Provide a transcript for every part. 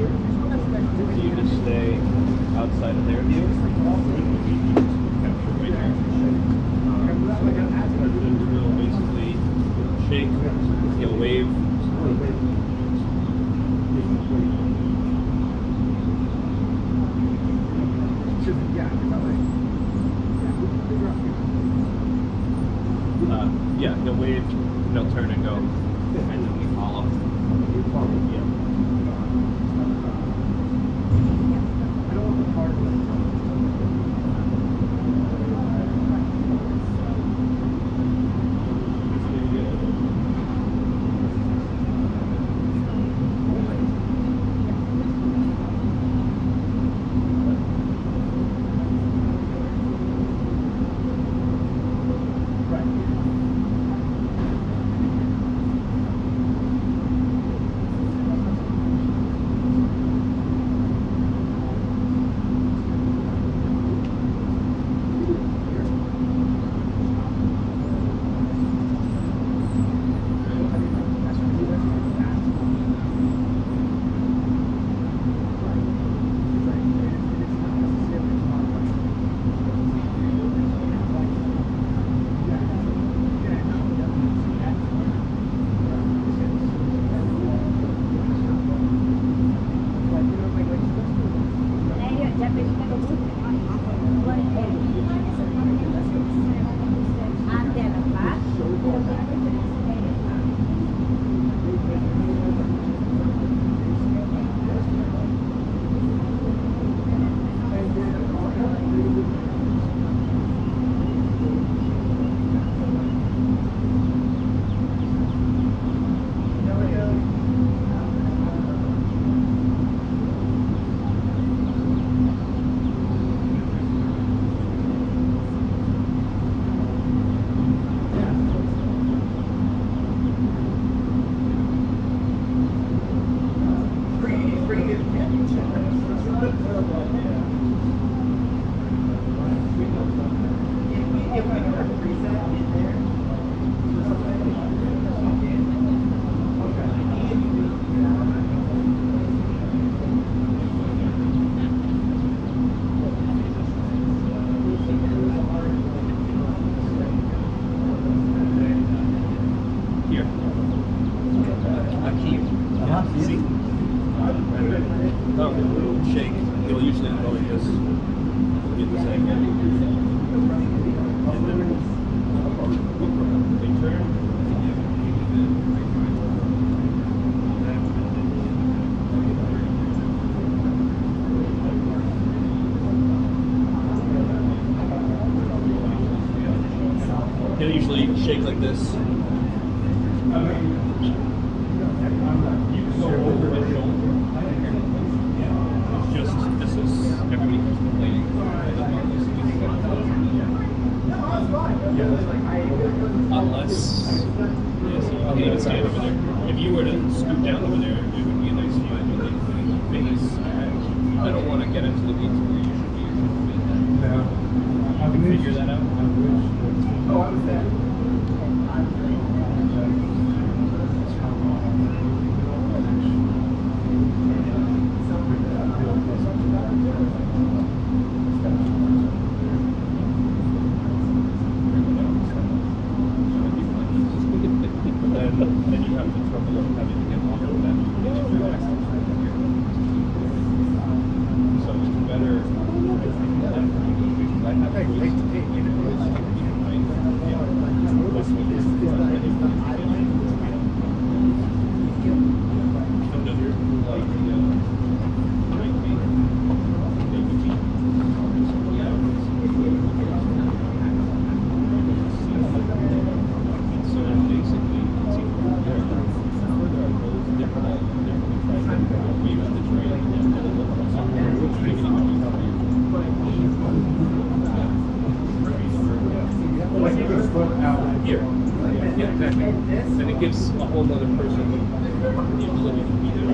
So you just stay outside of their view. Capture right here. We'll basically shake, he'll wave. Yeah, he'll wave, he'll turn and go, and then we follow. Yeah. Shake. He'll usually go like this. We'll get the same. And then they turn. He'll usually shake like this. Unless, yes, you can't even stand over there. If you were to scoot down over there, it would be a nice view. Face. I don't want to get into the weeds where you should be. No. How can we figure that out? Oh, I was there. Then you have the trouble of having to get off of that. So it's better. Here. Yeah, exactly. And it gives a whole other person the ability to be there.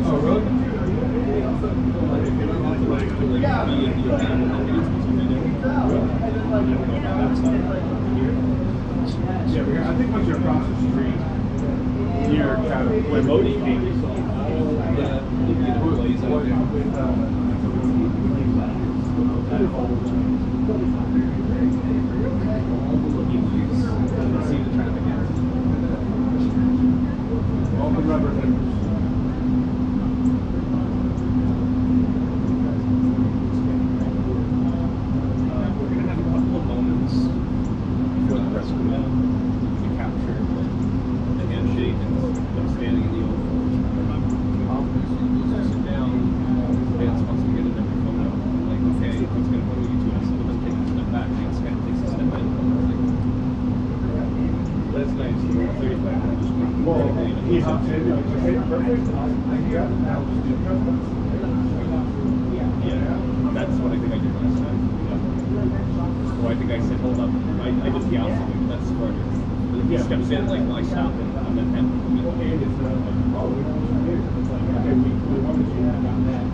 Oh, really? Yeah. Yeah, I think once you're across the street, near kind of where Modi came, you saw all the employees out there. See the traffic ends. All the rubber members. We're going to have a couple of moments before the press come out to capture the handshake and them standing in the oval. Sit down, Vance wants to get in every photo. Like, okay, he's going to photo you two, and some of them take a step back. Vance kind of takes a step in. But it's nice. 35 minutes. Well, he hops in and he's like, hey, perfect. I got it now. Just do it. Yeah, that's what I think I did last time. So I think I said, hold up. I did the opposite, but that's smarter. But if he steps in, like, I stop and then have him. Okay, it's okay, we wanted you to have that.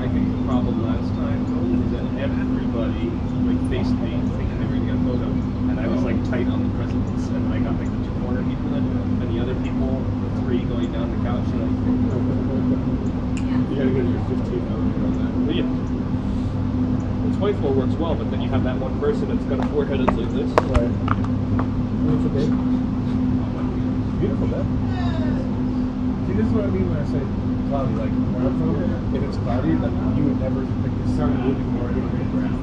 I think the problem last time is that everybody like faced me thinking they were gonna get a photo, and I was like tight on the presidents, and I got like the two corner people in, and the other people, the three going down the couch, and You gotta get your 15 on that. but yeah. The 24 works well, but then you have that one person that's got a forehead that's like this. Right. It's okay. Beautiful, man. See, this is what I mean when I say cloudy. Like, where I'm from, if it's cloudy, like, you would never, like, the sun would be more in the ground.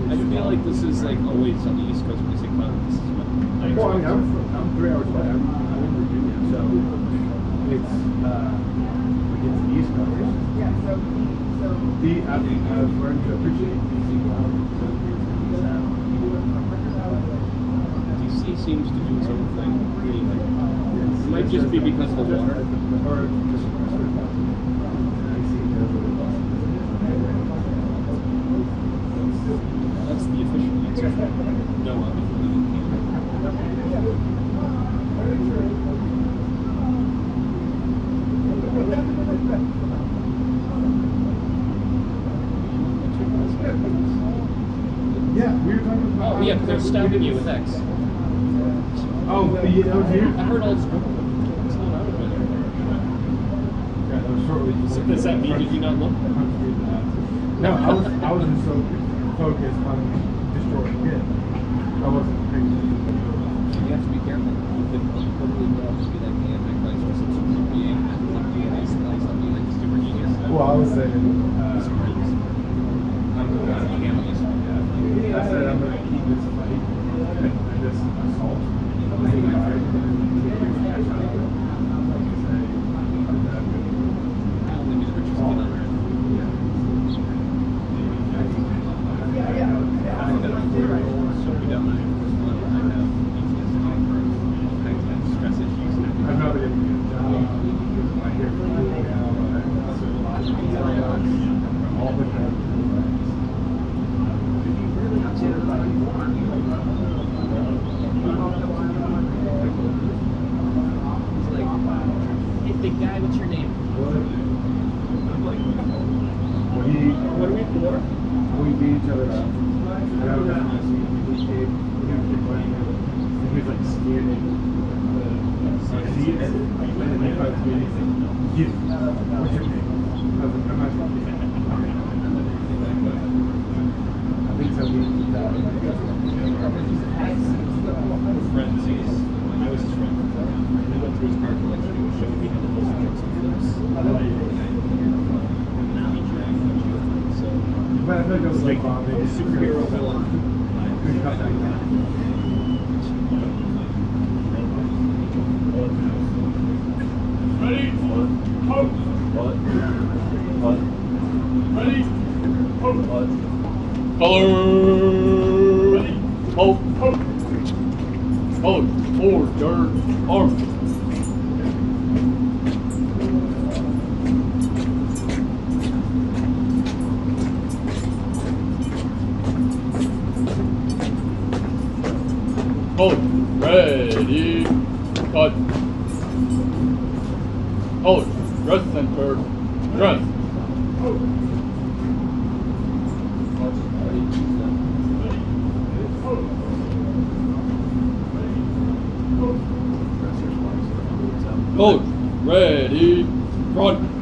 I feel like this is like always on the East Coast when you say cloud. This is what I Well, I mean, I'm 3 hours away. I'm in Virginia, so it's like it's the East Coast. Yeah. I've learned to appreciate DC cloud. DC seems to do its own thing. Really, like, it might just be because of the water. Or just That's the official answer. No, I'm yeah, we were talking about. Oh, yeah, because they're stabbing you with X. Oh, that was you? I heard all this. Yeah, that was shortly. Does that mean did you not look? No, I was just so focused on destroying it. I wasn't paying attention. You have to be careful. You could totally well just be like the Antichrist or some super being, like DNA slice, something like super genius. Well, I was saying, I said I'm going to keep this fight and this assault. Maybe the richest get on earth. I'm not really good job. I hear from you now. All the time. It's like, hey, big guy, what's your name? What are we for? We beat each other up. And I was just he was like scanning the seats, and then he finds me and he's like, you, what's your name? I was like, I'm not sure. I think something like that. Friends, I was his friend. He went through his car collection, he was showing me how the whole trucks and clips. Now he dragged them. So, But I feel like it was like superhero villain. Ready? Hope. What? Ready? Hope. What? Color. Ready? Hope. Hope. Hold. Forward. Dirt. Arm. Hold. Ready. Cut. Hold. Dress center. Dress. Coach, ready, front.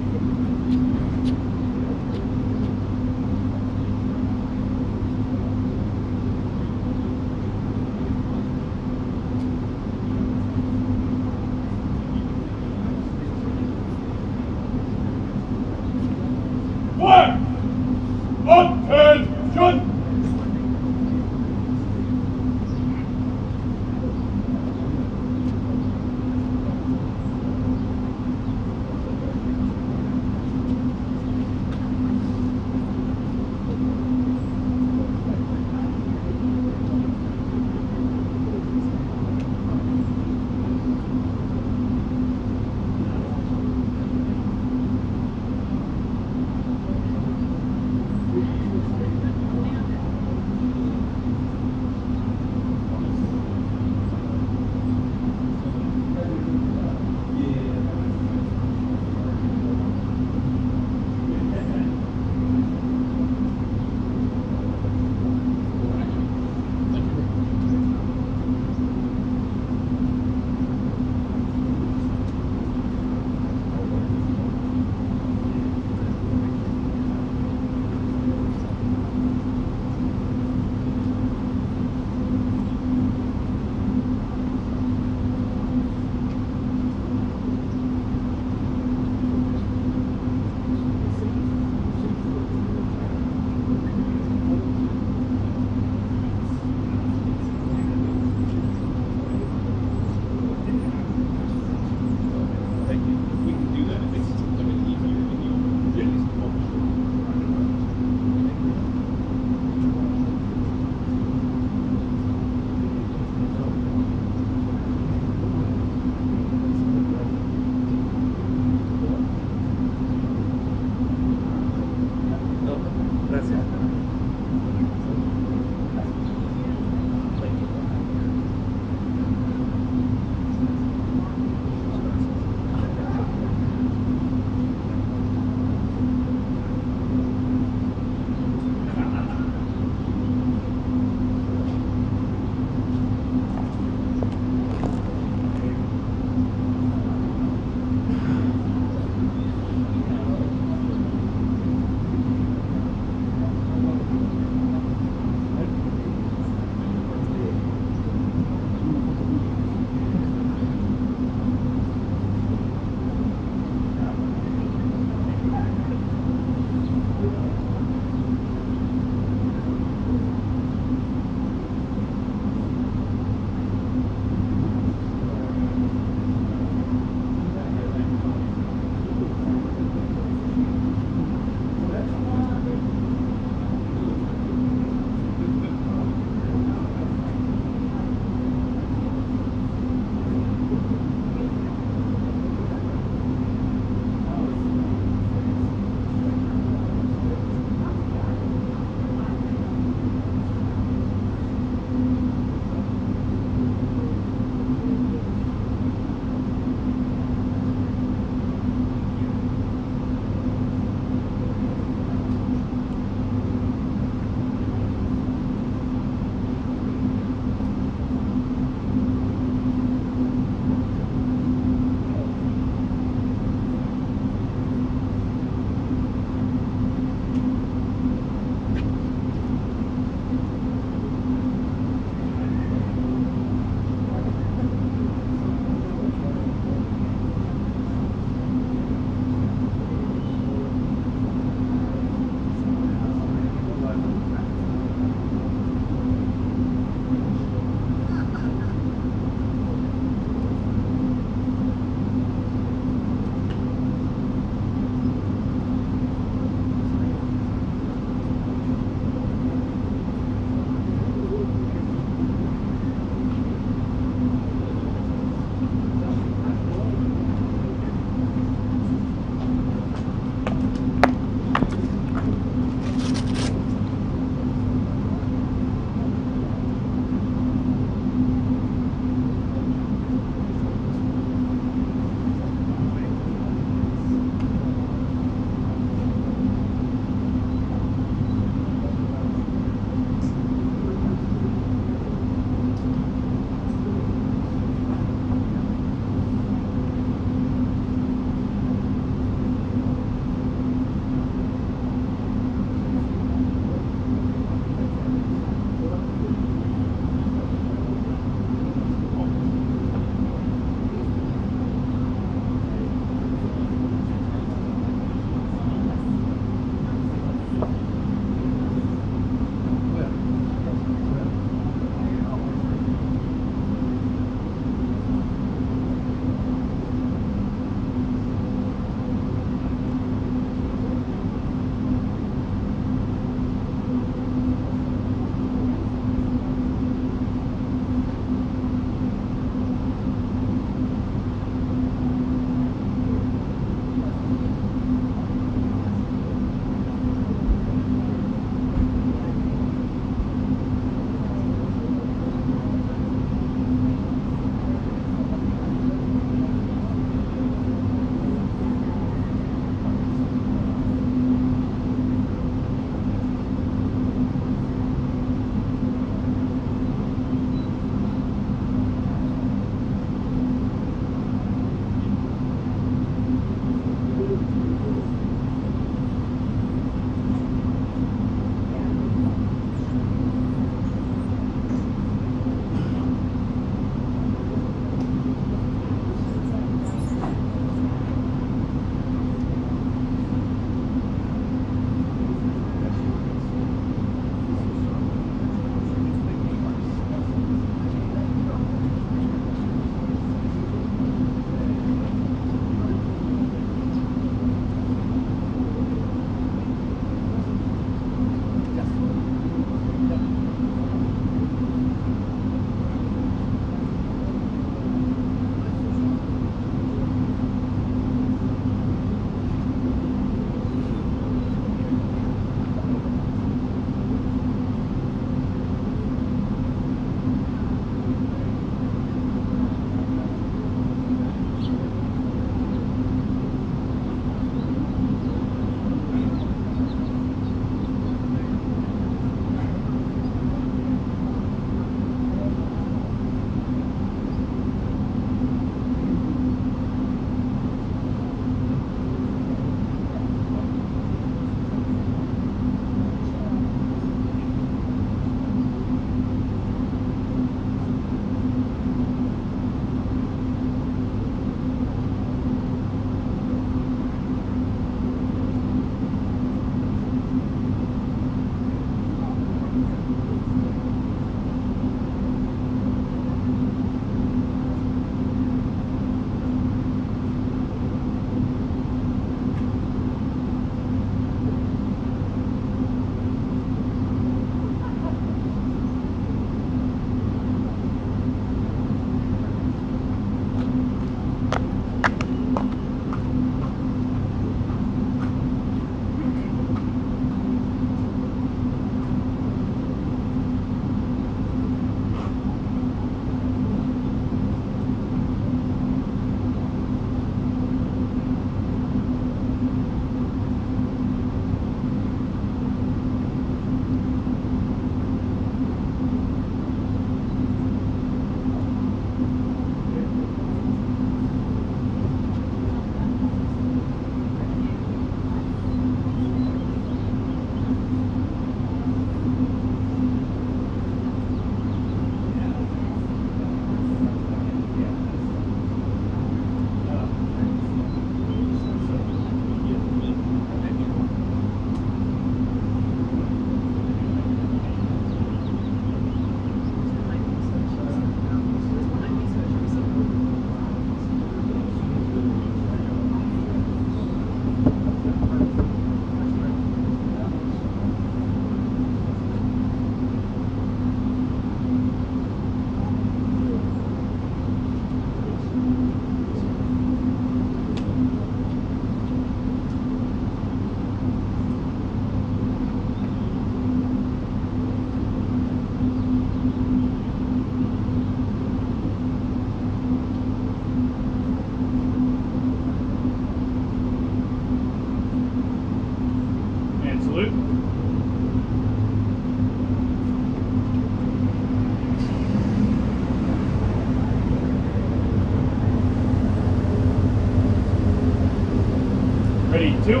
Ready, two.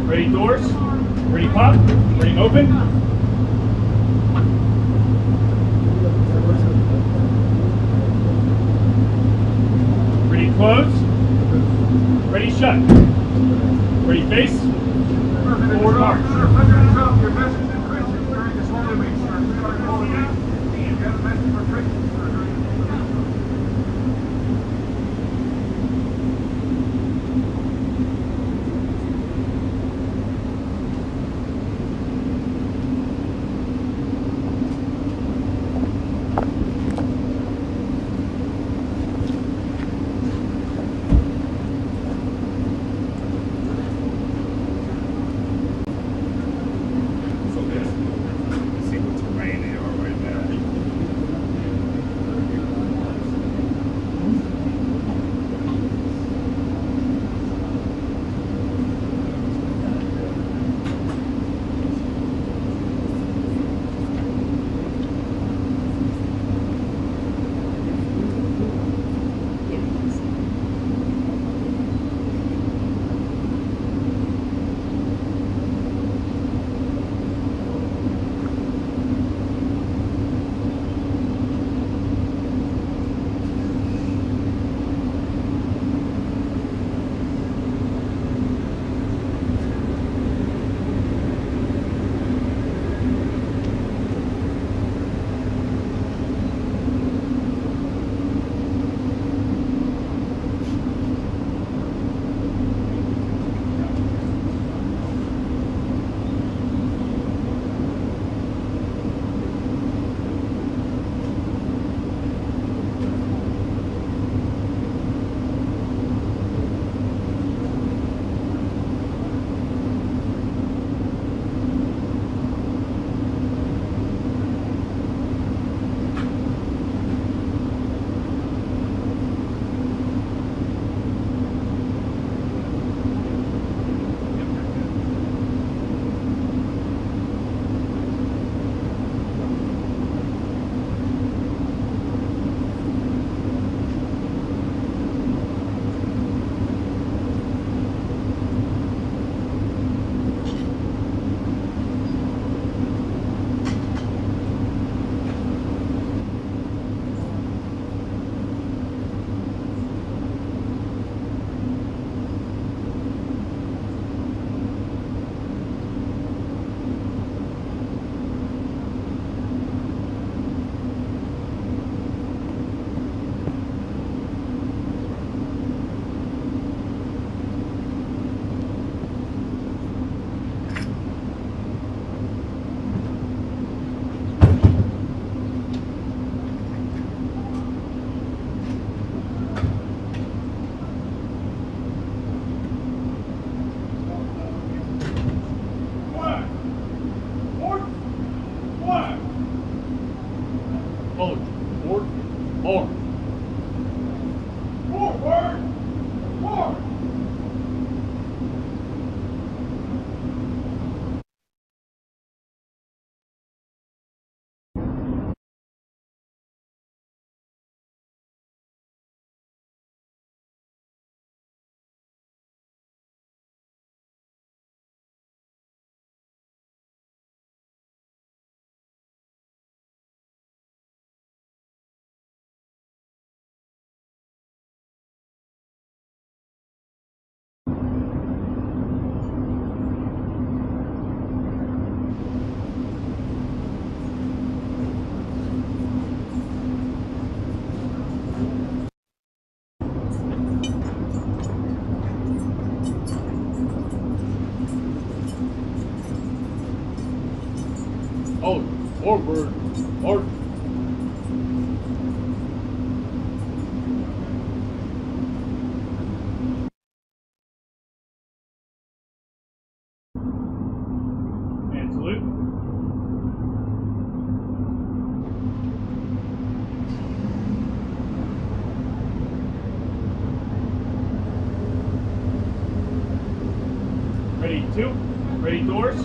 Ready, doors. Ready, pop. Ready, open. Ready, close. Ready, shut. Ready, face. Forward march. Your message to Christians during this Holy Week, sir. We are Holy Week. You have a message for Christians, sir, during this Holy Week. Hold. Forward. Forward. Forward! Forward! Hold. Forward. Forward. And salute. Ready, two. Ready, doors.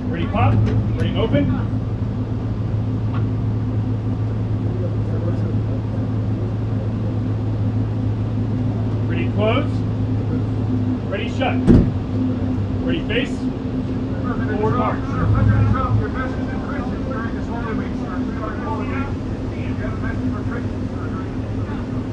Ready, pop. Ready, open. Ready, close. Ready, shut. Ready, face? President Forward Trump, march. sir, President Trump, your message to Christians during this Holy Week, sir. We are calling you. Do you have a message for Christians, sir, during this Holy Week?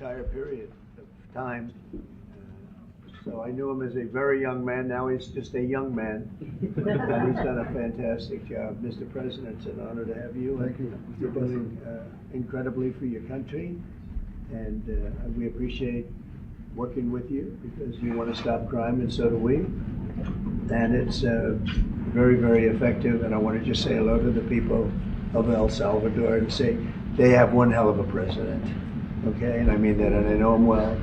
entire period of time. So I knew him as a very young man. Now he's just a young man. And he's done a fantastic job. Mr. President, it's an honor to have you. Thank you. You're doing incredibly for your country. And we appreciate working with you because you want to stop crime, and so do we. And it's very, very effective. And I want to just say hello to the people of El Salvador and say they have one hell of a president. Okay, and I mean that, and I know him well.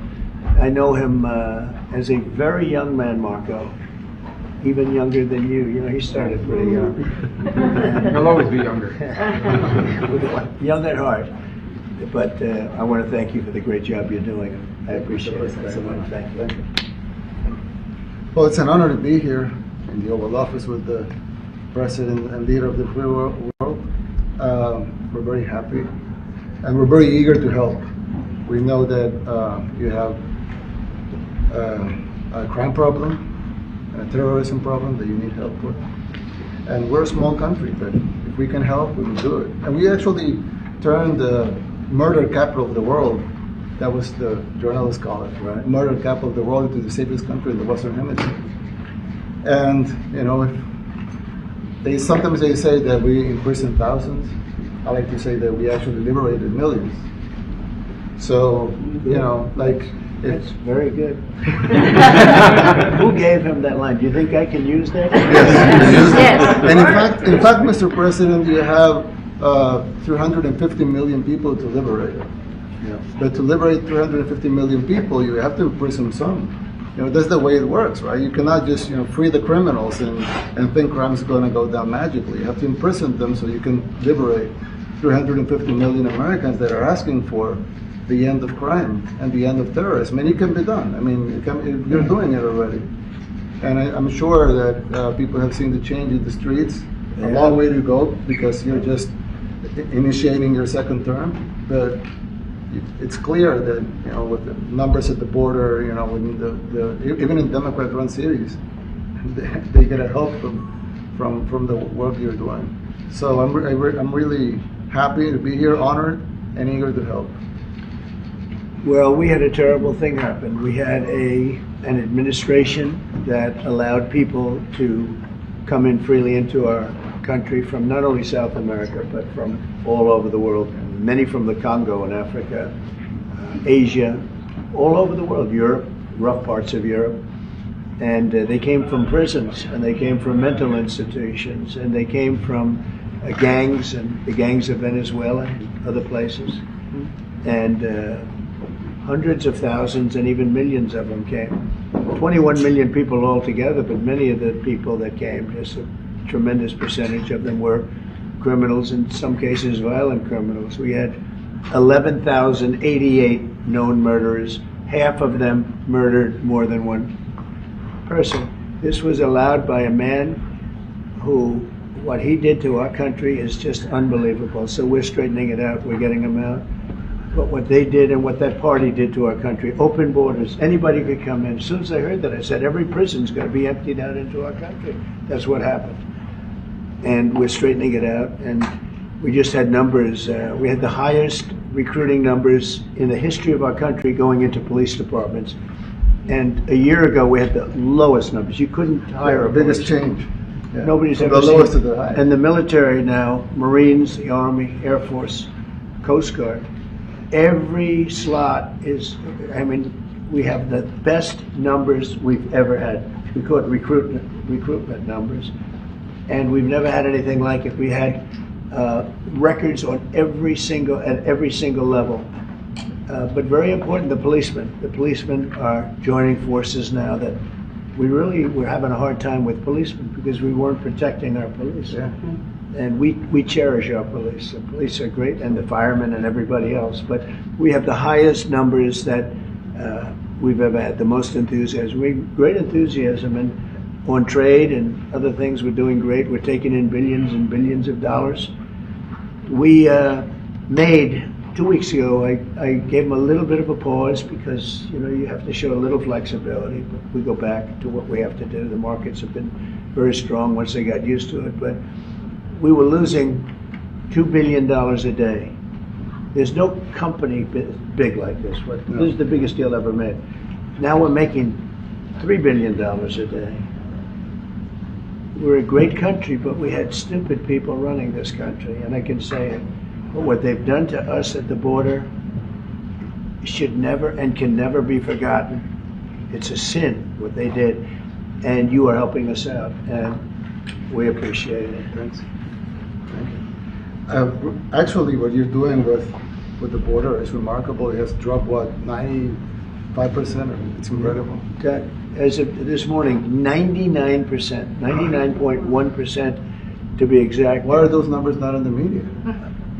I know him as a very young man, Marco, even younger than you. You know, he started pretty young. He'll always be younger. Young at heart. But I want to thank you for the great job you're doing. I appreciate it very much. Thank you. Well, it's an honor to be here in the Oval Office with the President and leader of the free world. We're very happy, and we're very eager to help. We know that you have a crime problem, a terrorism problem that you need help with. And we're a small country, but if we can help, we will do it. And we actually turned the murder capital of the world, that was the journalists call it, right? Murder capital of the world, into the safest country in the Western Hemisphere. And, you know, sometimes they say that we imprison thousands. I like to say that we actually liberated millions. So, you know, like, That's very good. Who gave him that line? Do you think I can use that? Yes. And in fact, Mr. President, you have 350 million people to liberate. Yeah. But to liberate 350 million people, you have to imprison some. You know, that's the way it works, right? You cannot just, you know, free the criminals and think crime's going to go down magically. You have to imprison them so you can liberate 350 million Americans that are asking for the end of crime and the end of terrorism. And it can be done. I mean, you're doing it already. And I'm sure that people have seen the change in the streets. A long way to go because you're just initiating your second term. But it's clear that, you know, with the numbers at the border, you know, even in Democrat-run cities, they get a help from the work you're doing. So I'm really happy to be here, honored, and eager to help. Well, we had a terrible thing happen. We had an administration that allowed people to come in freely into our country from not only South America, but from all over the world. Many from the Congo in Africa, Asia, all over the world, Europe, rough parts of Europe. And they came from prisons, and they came from mental institutions, and they came from gangs, and the gangs of Venezuela and other places. And hundreds of thousands and even millions of them came. 21 million people altogether, but many of the people that came, just a tremendous percentage of them were criminals, in some cases violent criminals. We had 11,088 known murderers. Half of them murdered more than one person. This was allowed by a man who, what he did to our country is just unbelievable. So we're straightening it out, we're getting them out. But what they did and what that party did to our country, open borders, anybody could come in. As soon as I heard that, I said, every prison's going to be emptied out into our country. That's what happened. And we're straightening it out. And we just had numbers. We had the highest recruiting numbers in the history of our country going into police departments. And a year ago, we had the lowest numbers. You couldn't hire a biggest police. change. Yeah. Nobody's From ever the seen lowest to the highest. And the military now, Marines, the Army, Air Force, Coast Guard, every slot is, I mean, we have the best numbers we've ever had. We call it recruitment numbers. And we've never had anything like it. We had records on at every single level. But very important, the policemen. The policemen are joining forces now that we're having a hard time with policemen because we weren't protecting our police. Yeah. And we cherish our police. The police are great, and the firemen and everybody else. But we have the highest numbers that we've ever had, the most enthusiasm. Great enthusiasm, and on trade and other things, we're doing great. We're taking in billions and billions of dollars. We made 2 weeks ago. I gave them a little bit of a pause because you have to show a little flexibility. But we go back to what we have to do. The markets have been very strong once they got used to it, but we were losing $2 billion a day. There's no company big like this. No. This is the biggest deal ever made. Now we're making $3 billion a day. We're a great country, but we had stupid people running this country, and I can say it. But what they've done to us at the border should never and can never be forgotten. It's a sin what they did, and you are helping us out, and we appreciate it. Thanks. Actually, what you're doing with the border is remarkable. It has dropped, what, 95%? It's incredible. As of this morning, 99%, 99.1% to be exact. Why are those numbers not in the media?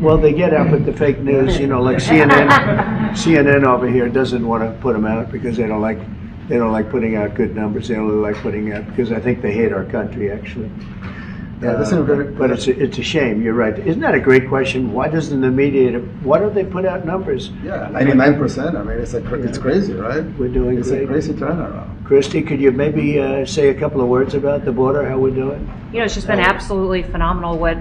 Well, they get out with the fake news, like CNN. CNN over here doesn't want to put them out because they don't like putting out good numbers. They only like putting out because I think they hate our country, actually. Yeah, but it's a shame. You're right. Isn't that a great question? Why don't they put out numbers? Yeah, 99%. I mean, it's crazy, right? We're doing It's great. a crazy turnaround. Christy, could you maybe say a couple of words about the border, how we're doing? It's just been absolutely phenomenal what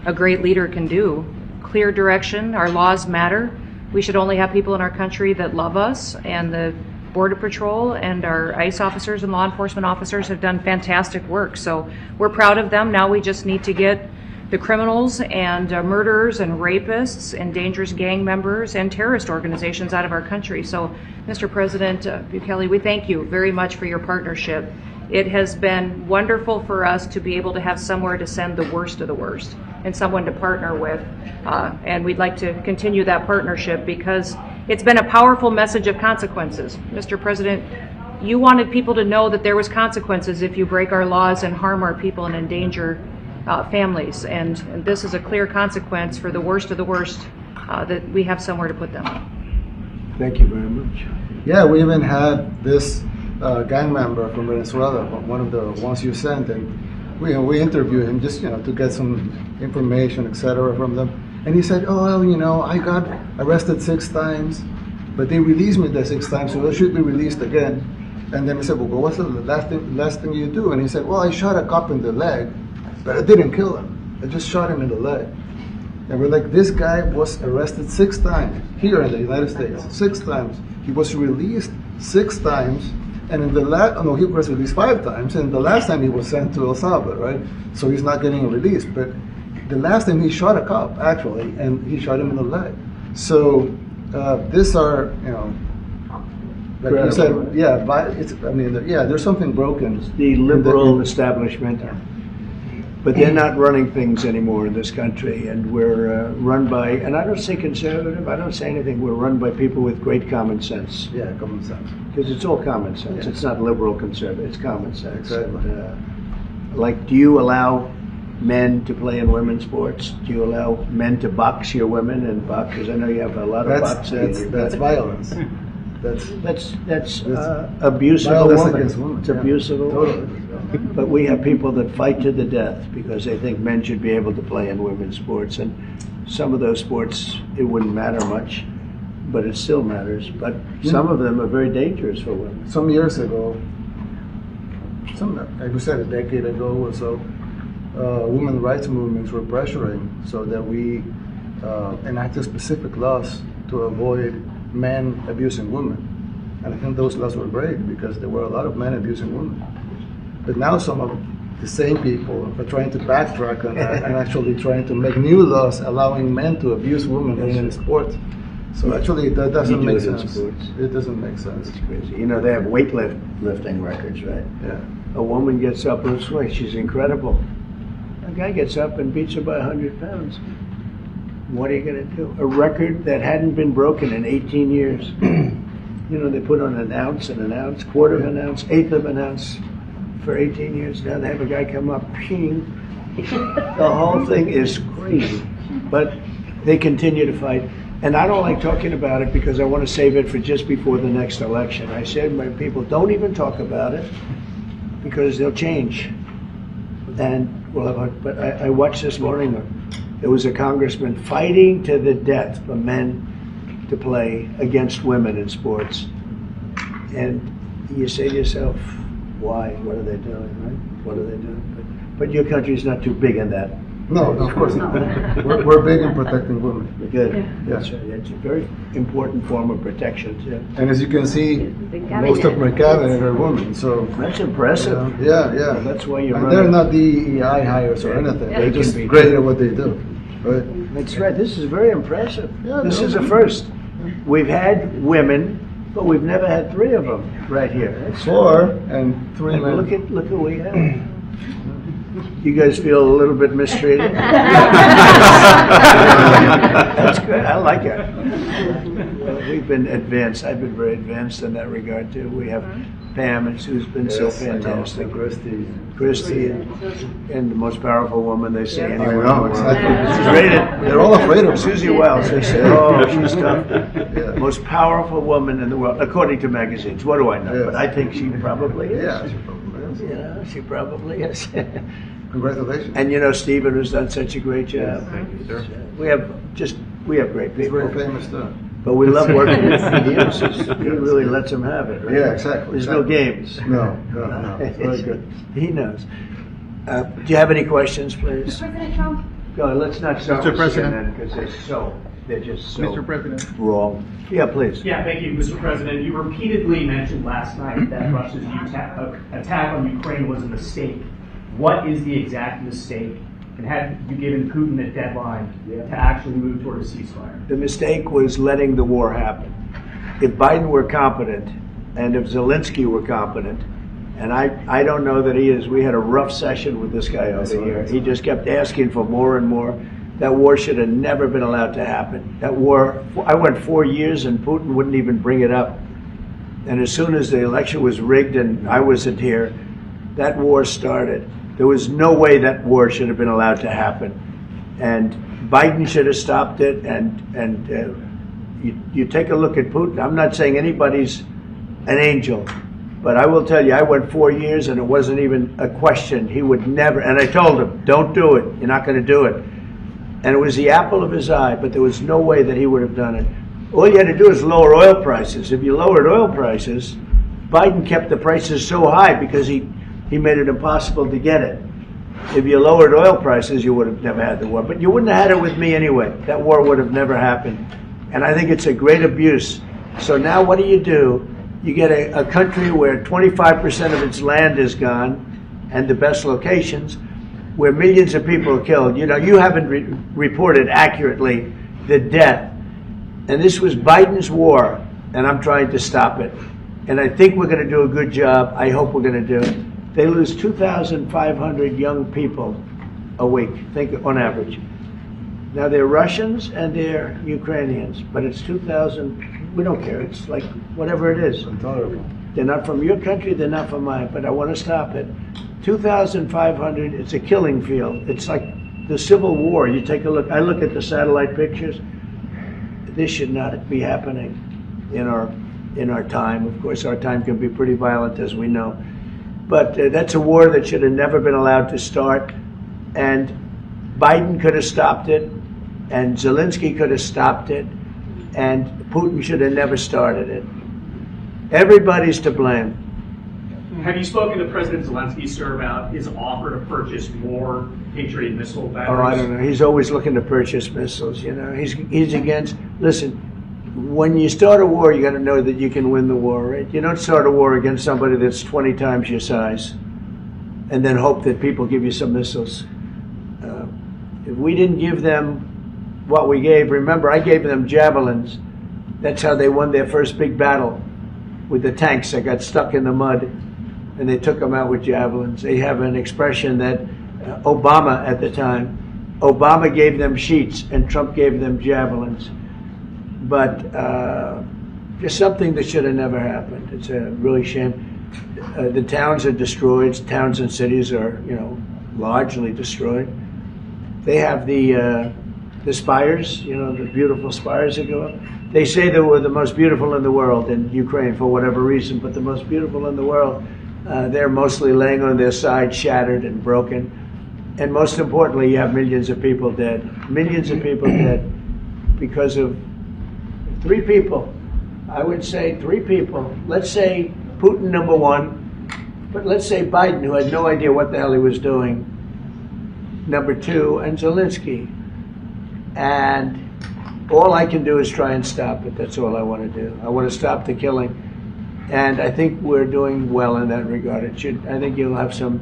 a great leader can do. Clear direction, our laws matter. We should only have people in our country that love us, and the Border Patrol and our ICE officers and law enforcement officers have done fantastic work. So we're proud of them. Now we just need to get the criminals and murderers and rapists and dangerous gang members and terrorist organizations out of our country. So, Mr. President Bukele, we thank you very much for your partnership. It has been wonderful for us to be able to have somewhere to send the worst of the worst and someone to partner with. And we'd like to continue that partnership because it's been a powerful message of consequences. Mr. President, you wanted people to know that there was consequences if you break our laws and harm our people and endanger families. And this is a clear consequence for the worst of the worst that we have somewhere to put them. Thank you very much. Yeah, we even had this gang member from Venezuela, one of the ones you sent, and we interviewed him just to get some information, etc. from them. And he said, "Oh, well, I got arrested 6 times, but they released me the 6 times, so I should be released again." And then we said, "Well, what's the last thing you do?" And he said, "Well, I shot a cop in the leg, but I didn't kill him. I just shot him in the leg." And we're like, this guy was arrested 6 times here in the United States, 6 times. He was released 6 times. And in the he was released 5 times, and the last time he was sent to El Salvador, right? So he's not getting released. But the last time he shot a cop, actually, and he shot him in the leg. So these are, like you said, there's something broken. It's the liberal establishment. But they're not running things anymore in this country, and we're run by, and I don't say conservative, I don't say anything, we're run by people with great common sense. Yeah, common sense. Because it's all common sense. Yeah. It's not liberal conservative, it's common sense. Exactly. And, do you allow men to play in women's sports? Do you allow men to box your women and box? Because I know you have a lot of boxing. That's violence. That's abuse of a woman. Against women. It's abuse of a woman. Totally. But we have people that fight to the death because they think men should be able to play in women's sports. And some of those sports, it wouldn't matter much, but it still matters. But some of them are very dangerous for women. Some years ago, like we said, a decade ago or so, women rights movements were pressuring so that we enacted specific laws to avoid men abusing women. And I think those laws were great because there were a lot of men abusing women. But now some of the same people are trying to backtrack on that and actually trying to make new laws allowing men to abuse women in sports. So actually that doesn't make sense. It doesn't make sense. It's crazy. They have weightlifting records, right? Yeah. A woman gets up, lifts weight, she's incredible. A guy gets up and beats her by 100 pounds. What are you going to do? A record that hadn't been broken in 18 years. They put on an ounce, quarter of an ounce, eighth of an ounce for 18 years. Now they have a guy come up, ping. The whole thing is crazy. But they continue to fight. And I don't like talking about it because I want to save it for just before the next election. I said, my people, don't even talk about it because they'll change. And but I watched this morning, there was a congressman fighting to the death for men to play against women in sports. And you say to yourself, why? What are they doing, right? What are they doing? But your country's not too big in that. No, of course not. We're big in protecting women. Good. Yeah. That's right. It's a very important form of protection, too. And as you can see, most of my cabinet are women, so... That's impressive. Yeah. That's why you're and running. they're not DEI hires or anything. Yeah. They're just great at what they do. Right? That's right. This is very impressive. Yeah, This no. is a first. We've had women, but we've never had 3 of them right here. That's 4 and 3 and men. look what we have. You guys feel a little bit mistreated? That's good. I like it. Well, we've been advanced. I've been very advanced in that regard too. We have Pam, who's been so fantastic. Christy, and the most powerful woman they see anywhere. I know, exactly. She's rated. They're all afraid of her. Susie Wells. They say, "Oh, she's tough." Yeah. Most powerful woman in the world, according to magazines. What do I know? Yes. But I think she probably is. Yeah, she probably is. You know, she probably is. Congratulations. And you know, Stephen has done such a great job. We have great He's people. very famous too. But we love working with him. He really lets them have it. Right? Yeah, exactly. There's no games. No. It's very good. He knows. Do you have any questions, please? President Trump? Go. Let's not start Mr. with President. CNN because they're just so Mr. President. wrong. Yeah, please. Yeah, thank you, Mr. President. You repeatedly mentioned last night that Russia's attack on Ukraine was a mistake. What is the exact mistake? And have you given Putin a deadline to actually move toward a ceasefire? The mistake was letting the war happen. If Biden were competent, and if Zelensky were competent, and I don't know that he is. We had a rough session with this guy over here. He just kept asking for more and more. That war should have never been allowed to happen. That war, I went 4 years and Putin wouldn't even bring it up. And as soon as the election was rigged and I wasn't here, that war started. There was no way that war should have been allowed to happen. And Biden should have stopped it. And you take a look at Putin. I'm not saying anybody's an angel, but I will tell you, I went 4 years and it wasn't even a question. He would never, and I told him, don't do it. You're not going to do it. And it was the apple of his eye, but there was no way that he would have done it. All you had to do is lower oil prices. If you lowered oil prices, Biden kept the prices so high because he made it impossible to get it. If you lowered oil prices, you would have never had the war. But you wouldn't have had it with me anyway. That war would have never happened. And I think it's a great abuse. So now what do? You get a country where 25% of its land is gone, and the best locations, where millions of people are killed. You know, you haven't reported accurately the death. And this was Biden's war, and I'm trying to stop it. And I think we're going to do a good job. I hope we're going to do it. They lose 2,500 young people a week, think on average. Now they're Russians and they're Ukrainians, but it's 2,000. We don't care. It's like whatever it is. Intolerable. They're not from your country. They're not from mine. But I want to stop it. 2,500. It's a killing field. It's like the Civil War. You take a look. I look at the satellite pictures. This should not be happening in our time. Of course, our time can be pretty violent, as we know. But that's a war that should have never been allowed to start. And Biden could have stopped it, and Zelensky could have stopped it, and Putin should have never started it. Everybody's to blame. Have you spoken to President Zelensky, sir, about his offer to purchase more Patriot missile batteries? Oh, I don't know. He's always looking to purchase missiles. You know, he's against. Listen, when you start a war, you got to know that you can win the war, right? You don't start a war against somebody that's 20 times your size, and then hope that people give you some missiles. If we didn't give them what we gave, remember, I gave them javelins. That's how they won their first big battle with the tanks that got stuck in the mud, and they took them out with javelins. They have an expression that Obama at the time, Obama gave them sheets and Trump gave them javelins. But just something that should have never happened. It's a really shame. The towns are destroyed. Towns and cities are, largely destroyed. They have the spires, the beautiful spires that go up. They say they were the most beautiful in the world in Ukraine for whatever reason, but the most beautiful in the world, they're mostly laying on their side, shattered and broken. And most importantly, you have millions of people dead. Millions of people dead because of 3 people. I would say 3 people. Let's say Putin, number 1, but let's say Biden, who had no idea what the hell he was doing, number 2, and Zelensky. And all I can do is try and stop it. That's all I want to do. I want to stop the killing. And I think we're doing well in that regard. I think you'll have some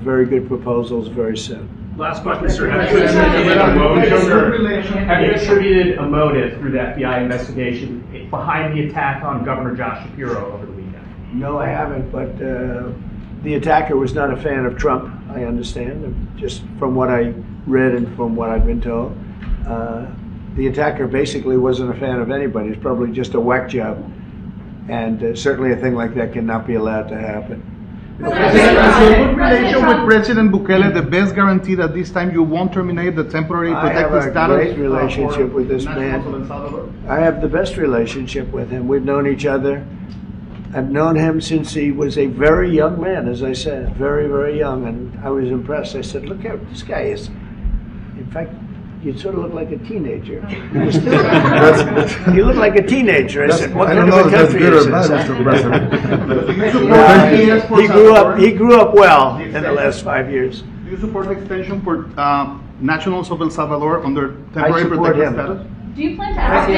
very good proposals very soon. Last question, sir. Have you attributed a motive through the FBI investigation behind the attack on Governor Josh Shapiro over the weekend? No, I haven't, but the attacker was not a fan of Trump, I understand, just from what I read and from what I've been told. The attacker basically wasn't a fan of anybody. It's probably just a whack job. And certainly a thing like that cannot be allowed to happen. Has your good relation with President Bukele the best guarantee that this time you won't terminate the temporary I have protected a status? great relationship with this man. I have the best relationship with him. We've known each other. I've known him since he was a very young man, as I said, very, very young, and I was impressed. I said, look how this guy is. In fact, you sort of look like a teenager. You look like a teenager. I said, what kind of a country is this? He grew up well in the last 5 years. Do you support the extension for nationals of El Salvador under temporary support protected him. status? Do you plan to ask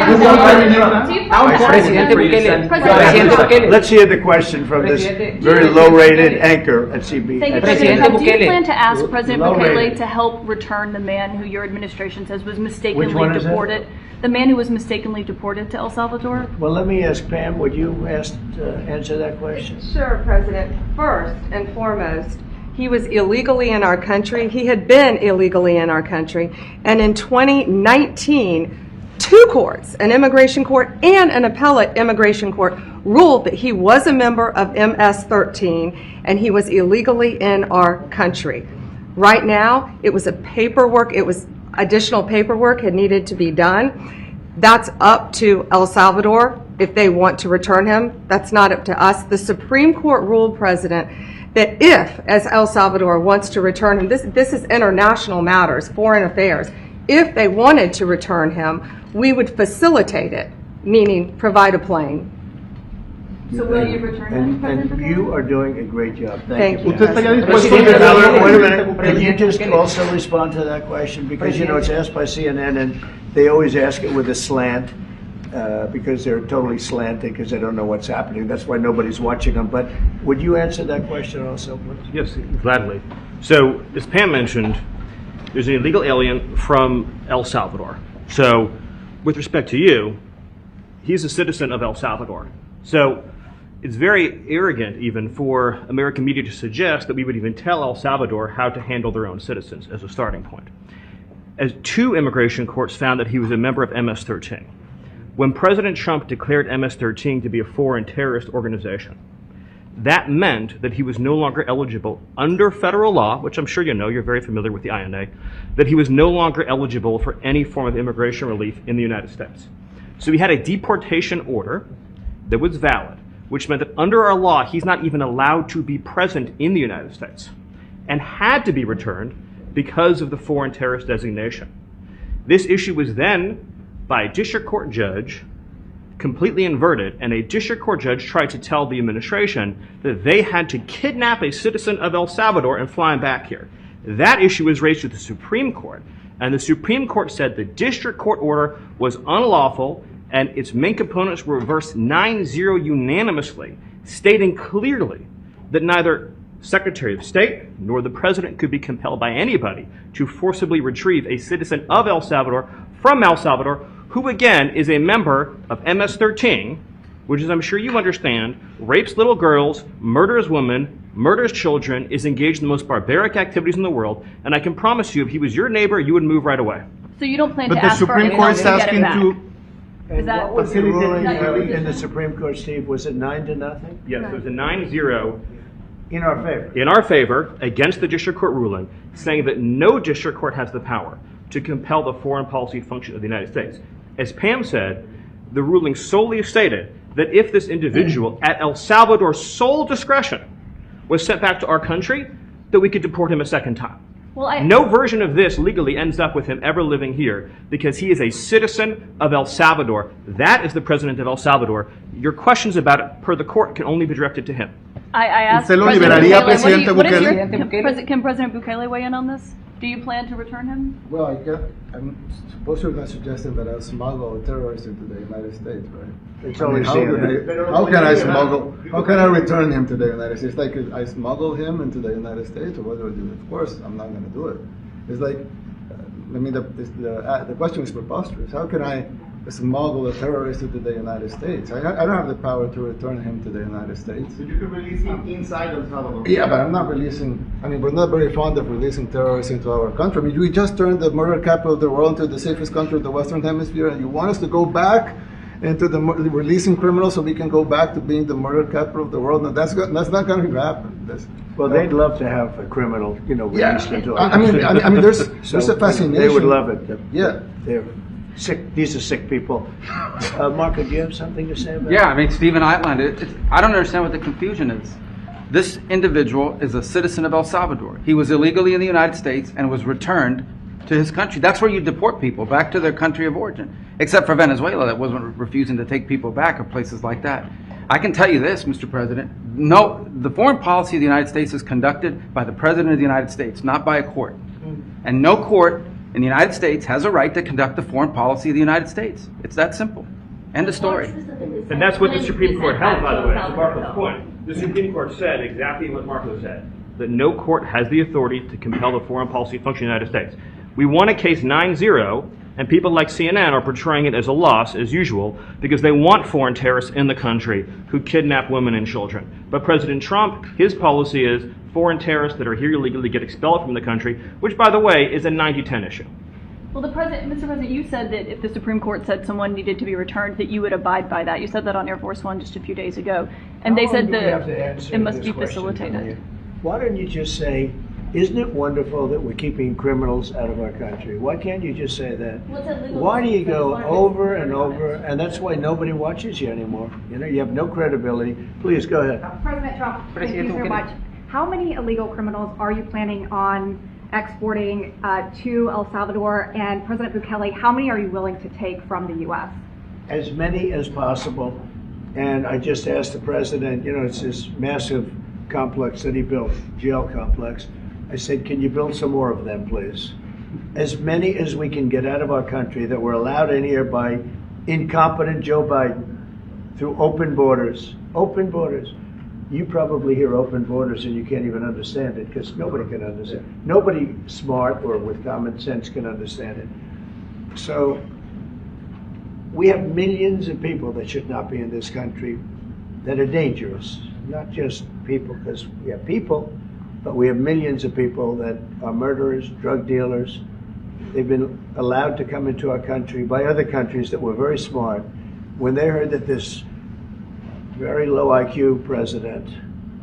Let's hear the question from this very low-rated anchor at CB. Thank you, President Trump. Do you plan to ask President Bukele to help return the man who your administration says was mistakenly deported? The man who was mistakenly deported to El Salvador? Well, let me ask Pam, would you answer that question? Sure, President. First and foremost, he was illegally in our country. He had been illegally in our country. And in 2019, two courts, an immigration court and an appellate immigration court, ruled that he was a member of MS-13 and he was illegally in our country. Right now, it was additional paperwork had needed to be done. That's up to El Salvador if they want to return him. That's not up to us. The Supreme Court ruled, President, that if, as El Salvador wants to return him, this is international matters, foreign affairs, if they wanted to return him, we would facilitate it, meaning provide a plane. So will you return him, President And you are doing a great job. Thank you. Wait a minute. Can you just also respond to that question? Because, it's asked by CNN, and they always ask it with a slant, because they're totally slanted because they don't know what's happening. That's why nobody's watching them. But would you answer that question also, please? Yes, gladly. So, as Pam mentioned, there's an illegal alien from El Salvador. So, with respect to you, he's a citizen of El Salvador. So, it's very arrogant even for American media to suggest that we would even tell El Salvador how to handle their own citizens as a starting point. As two immigration courts found that he was a member of MS-13. When President Trump declared MS-13 to be a foreign terrorist organization, that meant that he was no longer eligible under federal law, which I'm sure you know, you're very familiar with the INA, that he was no longer eligible for any form of immigration relief in the United States. So he had a deportation order that was valid, which meant that under our law, he's not even allowed to be present in the United States and had to be returned because of the foreign terrorist designation. This issue was then, by a district court judge, completely inverted, and a district court judge tried to tell the administration that they had to kidnap a citizen of El Salvador and fly him back here. That issue was raised to the Supreme Court, and the Supreme Court said the district court order was unlawful, and its main components were reversed 9-0 unanimously, stating clearly that neither Secretary of State nor the President could be compelled by anybody to forcibly retrieve a citizen of El Salvador from El Salvador, who again is a member of MS-13, which, as I'm sure you understand, rapes little girls, murders women, murders children, is engaged in the most barbaric activities in the world, and I can promise you, if he was your neighbor, you would move right away. So you don't plan But to the ask for Supreme anyone Court's to get asking him back? to. And that- what was the ruling that your in the Supreme Court, Steve? Was it 9-0? Yes, it was a 9-0 In our favor. in our favor against the district court ruling, saying that no district court has the power to compel the foreign policy function of the United States. As Pam said, the ruling solely stated that if this individual, at El Salvador's sole discretion, was sent back to our country, that we could deport him a second time. Well, No version of this legally ends up with him ever living here because he is a citizen of El Salvador. That is the president of El Salvador. Your questions about it, per the court, can only be directed to him. I asked ¿Usted lo President liberaría, Bukele, Presidente what is Bukele? can President Bukele weigh in on this? Do you plan to return him? Well, I'm suppose you're not suggesting that I'll smuggle a terrorist into the United States, right? It's I mean, always how can I smuggle? How can I return him to the United States? Like, I smuggle him into the United States, or what do I do? Of course, I'm not going to do it. It's like, I mean, the question is preposterous. How can I smuggle a terrorist into the United States? I don't have the power to return him to the United States. So you can release him inside El Salvador. Yeah, but I'm not releasing, I mean, we're not very fond of releasing terrorists into our country. I mean, we just turned the murder capital of the world into the safest country of the Western Hemisphere, and you want us to go back into releasing criminals so we can go back to being the murder capital of the world? No, that's not going to happen. They'd love to have a criminal, released into our I mean, there's a fascination. They would love it. They're sick. These are sick people. Marco, do you have something to say about Yeah, I mean, Stephen outlined it. I don't understand what the confusion is. This individual is a citizen of El Salvador. He was illegally in the United States and was returned to his country. That's where you deport people, back to their country of origin. Except for Venezuela, that wasn't refusing to take people back, or places like that. I can tell you this, Mr. President. No, the foreign policy of the United States is conducted by the President of the United States, not by a court. And no court in the United States has a right to conduct the foreign policy of the United States. It's that simple. End of story. And that's what the Supreme Court held, by the way, to Marco's point. The Supreme Court said exactly what Marco said, that no court has the authority to compel the foreign policy function of the United States. We won a case 9-0, and people like CNN are portraying it as a loss, as usual, because they want foreign terrorists in the country who kidnap women and children. But President Trump, his policy is foreign terrorists that are here illegally get expelled from the country, which, by the way, is a 90-10 issue. Well, Mr. President, you said that if the Supreme Court said someone needed to be returned, that you would abide by that. You said that on Air Force One just a few days ago. And they said that it must be facilitated. Why don't you just say, isn't it wonderful that we're keeping criminals out of our country? Why can't you just say that? Why do you go over and over? And that's why nobody watches you anymore. You have no credibility. Please, go ahead. President Trump, thank you so much. How many illegal criminals are you planning on exporting to El Salvador? And President Bukele, how many are you willing to take from the U.S.? As many as possible. And I just asked the president, it's this massive complex that he built, jail complex. I said, can you build some more of them, please? As many as we can get out of our country that were allowed in here by incompetent Joe Biden through open borders. Open borders. You probably hear open borders and you can't even understand it because nobody can understand. Nobody smart or with common sense can understand it. So we have millions of people that should not be in this country that are dangerous. Not just people, because we have people, but we have millions of people that are murderers, drug dealers. They've been allowed to come into our country by other countries that were very smart. When they heard that this very low IQ president,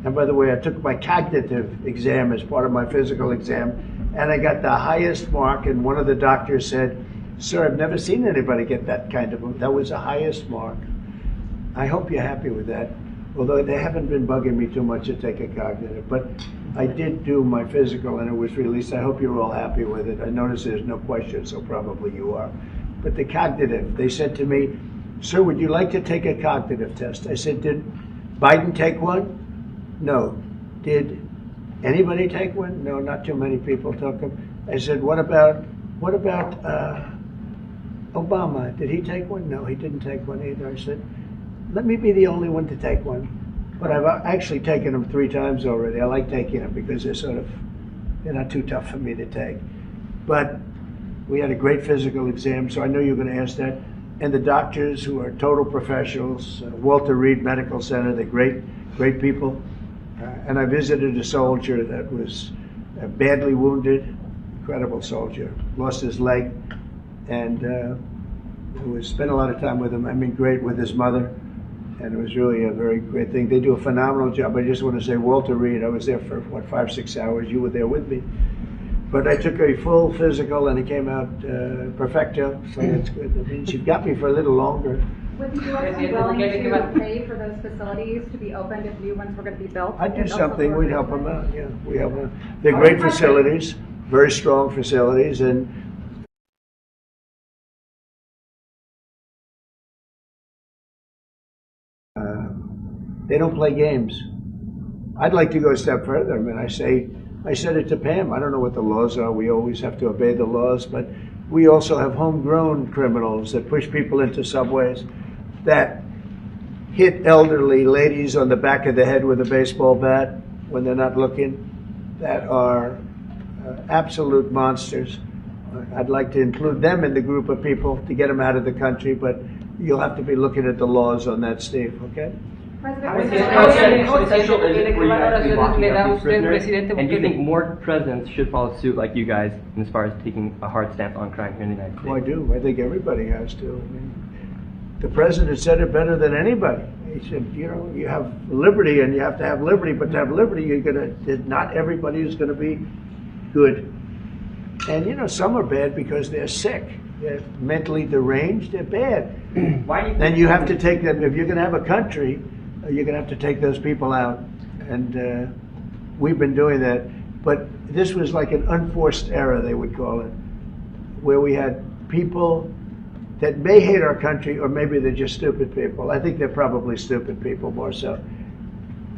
and by the way, I took my cognitive exam as part of my physical exam, and I got the highest mark, and one of the doctors said, "Sir, I've never seen anybody get that kind of, that was the highest mark." I hope you're happy with that. Although they haven't been bugging me too much to take a cognitive, but I did do my physical and it was released. I hope you're all happy with it. I noticed there's no question, so probably you are. But the cognitive, they said to me, "Sir, would you like to take a cognitive test?" I said, "Did Biden take one?" "No." "Did anybody take one?" "No, not too many people took them." I said, what about Obama? Did he take one?" "No, he didn't take one either." I said, let me be the only one to take one. But I've actually taken them 3 times already. I like taking them because they're not too tough for me to take. But we had a great physical exam, so I know you're going to ask that. And the doctors who are total professionals, Walter Reed Medical Center, they're great people. And I visited a soldier that was badly wounded, incredible soldier, lost his leg, and spent a lot of time with him. I mean, great with his mother. And it was really a very great thing. They do a phenomenal job. I just want to say, Walter Reed, I was there for, 5-6 hours. You were there with me. But I took a full physical, and it came out perfecto, so that's good. That means you've got me for a little longer. Would the U.S. be willing to pay for those facilities to be opened if new ones were going to be built? I'd do something. We'd help them out, yeah. We help them. They're great facilities, very strong facilities, and they don't play games. I'd like to go a step further. I mean, I said it to Pam. I don't know what the laws are. We always have to obey the laws, but we also have homegrown criminals that push people into subways, that hit elderly ladies on the back of the head with a baseball bat when they're not looking, that are absolute monsters. I'd like to include them in the group of people to get them out of the country, but you'll have to be looking at the laws on that, Steve, okay? How essential is it for you guys to be locking up these prisoners? And do you think more presidents should follow suit like you guys as far as taking a hard stance on crime here in the United States? Well, I do. I think everybody has to. I mean, the president said it better than anybody. He said, you know, you have liberty and you have to have liberty, but to have liberty, not everybody is going to be good. And, you know, some are bad because they're sick. They're mentally deranged. They're bad. Why do you Then you have to take them. If you're going to have a country, you're going to have to take those people out. And we've been doing that. But this was like an unforced error, they would call it, where we had people that may hate our country, or maybe they're just stupid people. I think they're probably stupid people more so.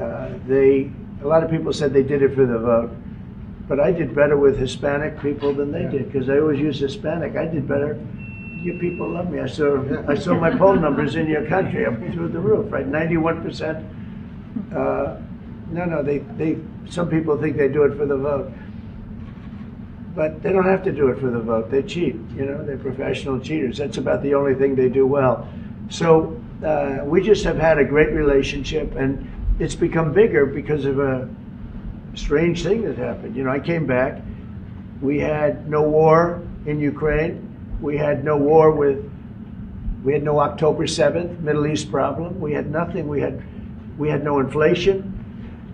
A lot of people said they did it for the vote. But I did better with Hispanic people than they did, because they always use Hispanic. I did better. You people love me. I saw my poll numbers in your country up through the roof, right? 91%. Some people think they do it for the vote. But they don't have to do it for the vote. They cheat, you know, they're professional cheaters. That's about the only thing they do well. So we just have had a great relationship, and it's become bigger because of a strange thing that happened. You know, I came back, we had no war in Ukraine, we had no October 7th Middle East problem, we had nothing, we had no inflation,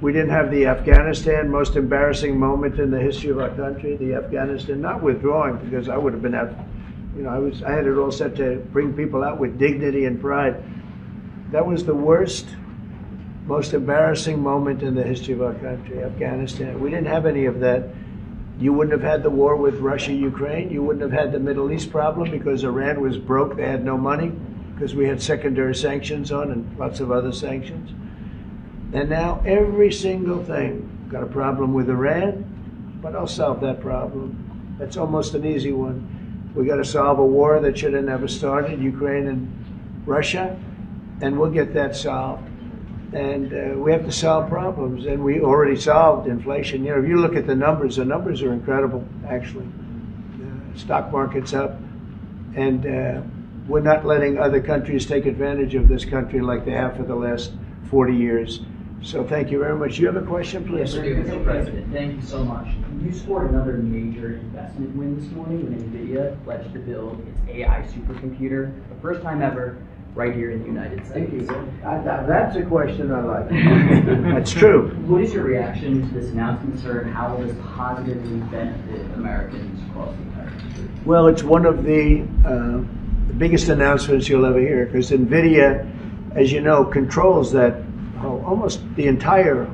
we didn't have the Afghanistan most embarrassing moment in the history of our country, the Afghanistan, not withdrawing, because I would have been out, you know, I had it all set to bring people out with dignity and pride. That was the worst, most embarrassing moment in the history of our country, Afghanistan. We didn't have any of that. You wouldn't have had the war with Russia, Ukraine. You wouldn't have had the Middle East problem because Iran was broke. They had no money because we had secondary sanctions on and lots of other sanctions. And now every single thing, got a problem with Iran, but I'll solve that problem. That's almost an easy one. We got to solve a war that should have never started, Ukraine and Russia, and we'll get that solved. And we have to solve problems, and we already solved inflation. You know, if you look at the numbers are incredible, actually. Stock market's up, and we're not letting other countries take advantage of this country like they have for the last 40 years. So thank you very much. You have a question, please? Yes, Mr. President, thank you so much. You scored another major investment win this morning when NVIDIA pledged to build its AI supercomputer, the first time ever, right here in the United States. That's a question I like. That's true. What is your reaction to this announcement, sir, and how will this positively benefit Americans across the entire country? Well, it's one of the biggest announcements you'll ever hear, because NVIDIA, as you know, controls that almost the entire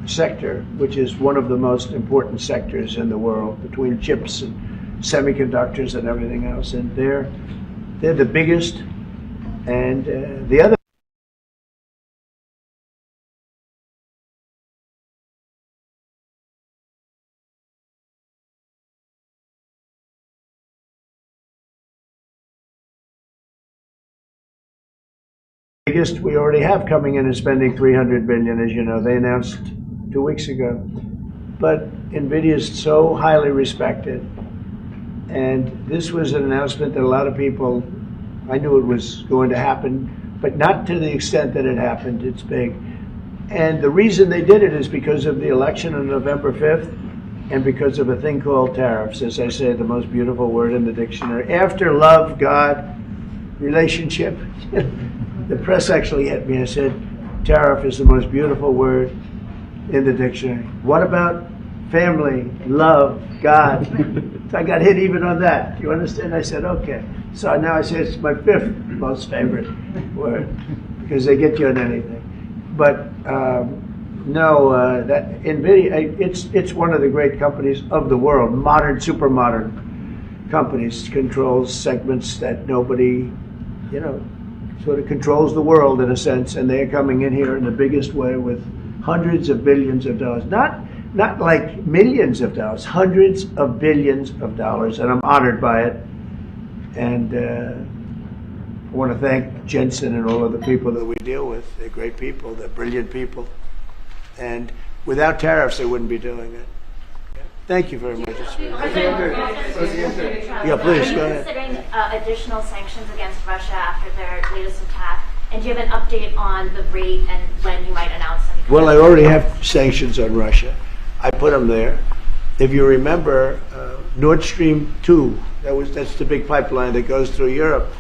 sector, which is one of the most important sectors in the world, between chips and semiconductors and everything else. And they're the biggest. And the other biggest we already have coming in and spending $300 billion, as you know. They announced 2 weeks ago. But NVIDIA is so highly respected, and this was an announcement that a lot of people, I knew it was going to happen, but not to the extent that it happened. It's big. And the reason they did it is because of the election on November 5th and because of a thing called tariffs, as I say, the most beautiful word in the dictionary. After love, God, relationship, the press actually hit me and said, tariff is the most beautiful word in the dictionary. What about family, love, God? So I got hit even on that. You understand? I said, okay. So now I say it's my fifth most favorite word, because they get you on anything. But that NVIDIA, it's one of the great companies of the world, modern, super modern companies, controls segments that nobody, you know, sort of controls the world in a sense, and they're coming in here in the biggest way with hundreds of billions of dollars. Not like millions of dollars, hundreds of billions of dollars, and I'm honored by it. And I want to thank Jensen and all of the people that we deal with. They're great people, they're brilliant people. And without tariffs, they wouldn't be doing it. Thank you very much. Yeah, Are please, you go ahead. considering additional sanctions against Russia after their latest attack? And do you have an update on the rate and when you might announce them? Well, I already have sanctions on Russia. I put them there. If you remember, Nord Stream 2, that's the big pipeline that goes through Europe.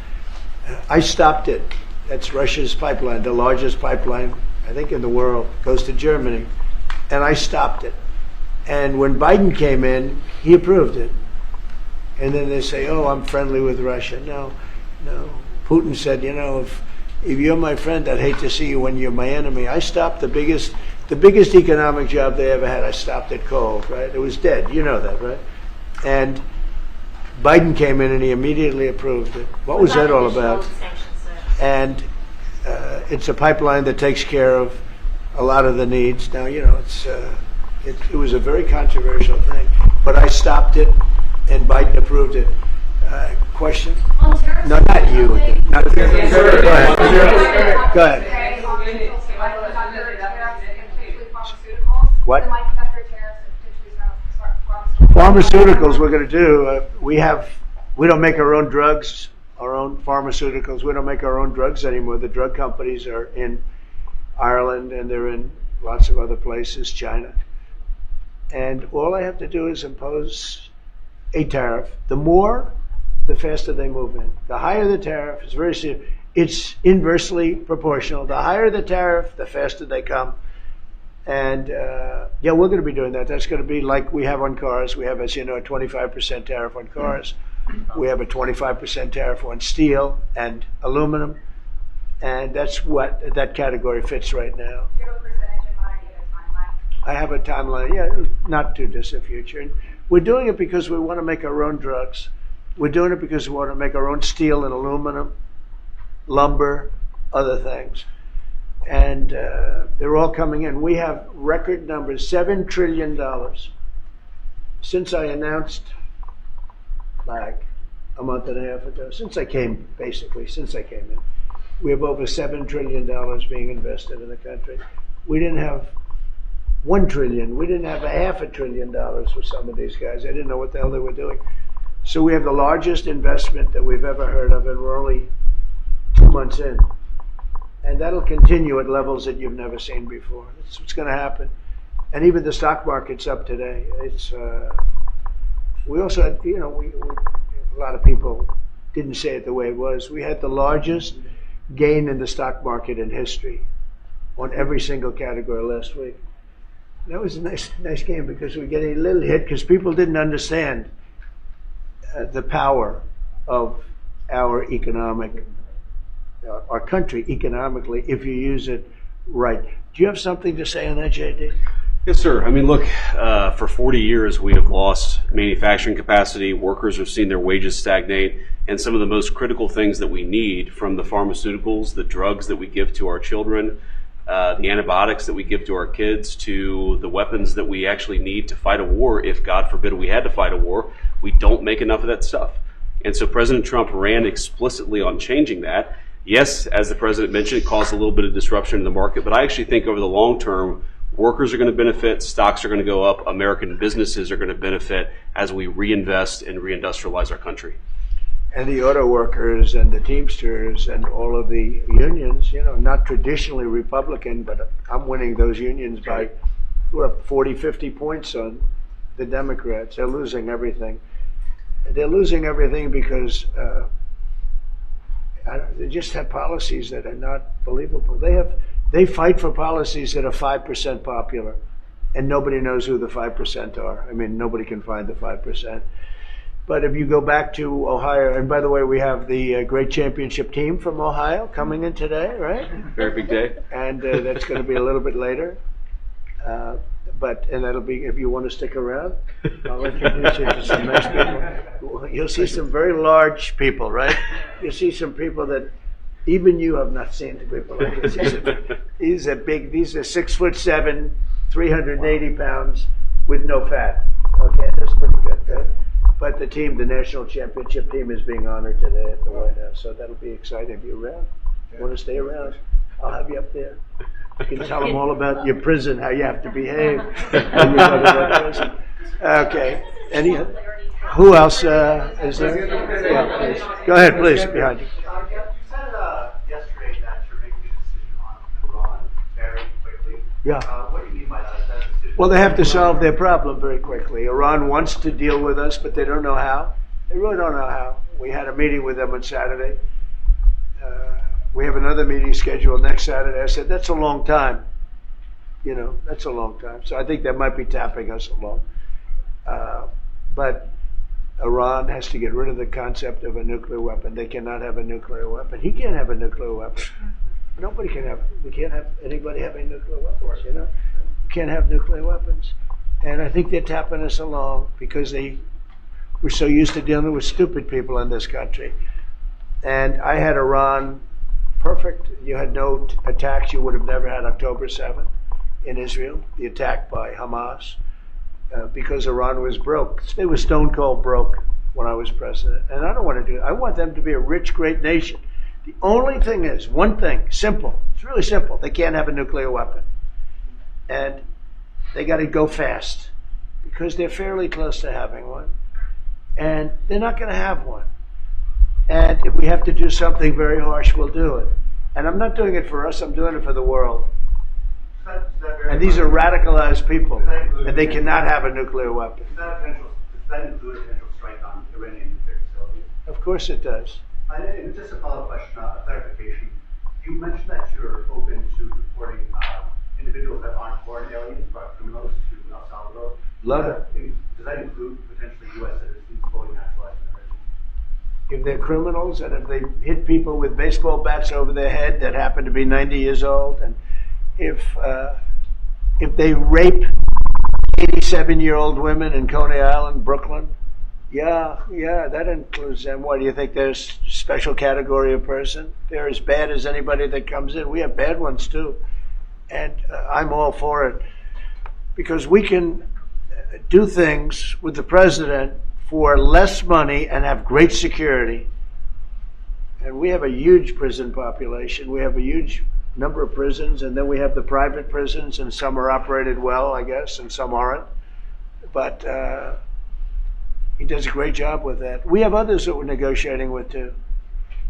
I stopped it. That's Russia's pipeline, the largest pipeline, I think, in the world. Goes to Germany. And I stopped it. And when Biden came in, he approved it. And then they say, oh, I'm friendly with Russia. No. Putin said, if you're my friend, I'd hate to see you when you're my enemy. I stopped the biggest economic job they ever had. I stopped it cold, right? It was dead. You know that, right? And Biden came in and he immediately approved it. What was that all about? And it's a pipeline that takes care of a lot of the needs. Now, it was a very controversial thing, but I stopped it, and Biden approved it. Question? No, not you. Not Go ahead. Go ahead. What? Pharmaceuticals we're going to do. We don't make our own drugs, our own pharmaceuticals. We don't make our own drugs anymore. The drug companies are in Ireland and they're in lots of other places, China. And all I have to do is impose a tariff. The more, the faster they move in. The higher the tariff, it's very serious. It's inversely proportional. The higher the tariff, the faster they come. And we're going to be doing that. That's going to be like we have on cars. We have, as you know, a 25% tariff on cars. We have a 25% tariff on steel and aluminum. And that's what that category fits right now. Do you have a percentage in mind, a timeline? I have a timeline, not too distant future. And we're doing it because we want to make our own drugs. We're doing it because we want to make our own steel and aluminum, lumber, other things. And they're all coming in. We have record numbers, $7 trillion. Since I announced, like a month and a half ago, since I came in, we have over $7 trillion being invested in the country. We didn't have $1 trillion. We didn't have $500 billion for some of these guys. I didn't know what the hell they were doing. So we have the largest investment that we've ever heard of, and we're only 2 months in. And that'll continue at levels that you've never seen before. That's what's going to happen. And even the stock market's up today. We also had, a lot of people didn't say it the way it was. We had the largest gain in the stock market in history on every single category last week. That was a nice game because we get a little hit because people didn't understand the power of our country economically if you use it right. Do you have something to say on that, JD? Yes, sir. I mean, look, for 40 years we have lost manufacturing capacity. Workers have seen their wages stagnate, and some of the most critical things that we need, from the pharmaceuticals, the drugs that we give to our children, the antibiotics that we give to our kids, to the weapons that we actually need to fight a war, if God forbid we had to fight a war, we don't make enough of that stuff. And so President Trump ran explicitly on changing that. Yes, as the president mentioned, it caused a little bit of disruption in the market, but I actually think over the long term, workers are going to benefit, stocks are going to go up, American businesses are going to benefit as we reinvest and reindustrialize our country. And the auto workers and the Teamsters and all of the unions, not traditionally Republican, but I'm winning those unions by, we're up 40, 50 points on the Democrats. They're losing everything. They're losing everything because they just have policies that are not believable. They fight for policies that are 5% popular, and nobody knows who the 5% are. I mean, nobody can find the 5%. But if you go back to Ohio, and by the way, we have the great championship team from Ohio coming in today, right? Very big day. And that's going to be a little bit later. And that'll be, if you want to stick around, I'll introduce you to some nice people. You'll see some very large people, right? You'll see some people that even you have not seen. People like this. These are 6'7", 380 pounds with no fat. Okay, that's pretty good, right? But the team, the national championship team, is being honored today at the White House, so that'll be exciting. If you're around, you want to stay around, I'll have you up there. You can tell them all about your prison, how you have to behave. Okay. Any? Who else is there? Yeah, please. Go ahead, please. Behind you. You said yesterday that you're making a decision on Iran very quickly. Yeah. What do you mean by that? Is that a decision? Well, they have to solve their problem very quickly. Iran wants to deal with us, but they don't know how. They really don't know how. We had a meeting with them on Saturday. We have another meeting scheduled next Saturday. I said, that's a long time. You know, that's a long time. So I think they might be tapping us along. But Iran has to get rid of the concept of a nuclear weapon. They cannot have a nuclear weapon. He can't have a nuclear weapon. Nobody can have. We can't have anybody having nuclear weapons. You know, you can't have nuclear weapons. And I think they're tapping us along because we're so used to dealing with stupid people in this country. And I had Iran perfect. You had no attacks. You would have never had October 7th in Israel, the attack by Hamas. Because Iran was broke. They were stone cold broke when I was president. And I don't want to do it. I want them to be a rich, great nation. The only thing is, one thing, simple. It's really simple. They can't have a nuclear weapon. And they got to go fast because they're fairly close to having one. And they're not going to have one. And if we have to do something very harsh, we'll do it. And I'm not doing it for us. I'm doing it for the world. And these are radicalized people, and they cannot have a nuclear weapon. Does that include a potential strike on Iranian nuclear facilities? Of course it does. And just a follow-up question, a clarification. You mentioned that you're open to deporting individuals that aren't foreign aliens, but criminals to El Salvador. Love it. Does that include potentially U.S. citizens fully naturalized Americans? If they're criminals, and if they hit people with baseball bats over their head that happen to be 90 years old, and if they rape 87-year-old women in Coney Island, Brooklyn, yeah, that includes them. What do you think? There's a special category of person? They're as bad as anybody that comes in. We have bad ones too, and I'm all for it because we can do things with the president for less money and have great security. And we have a huge prison population. We have a huge number of prisons, and then we have the private prisons, and some are operated well, I guess, and some aren't. But he does a great job with that. We have others that we're negotiating with too.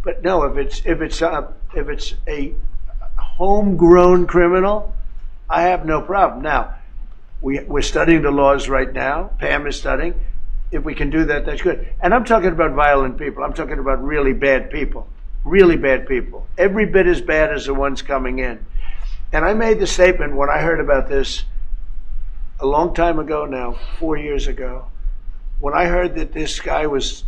But no, if it's a homegrown criminal, I have no problem. Now, we're studying the laws right now. Pam is studying. If we can do that, that's good. And I'm talking about violent people. I'm talking about really bad people. Really bad people. Every bit as bad as the ones coming in. And I made the statement when I heard about this a long time ago now, 4 years ago. When I heard that this guy was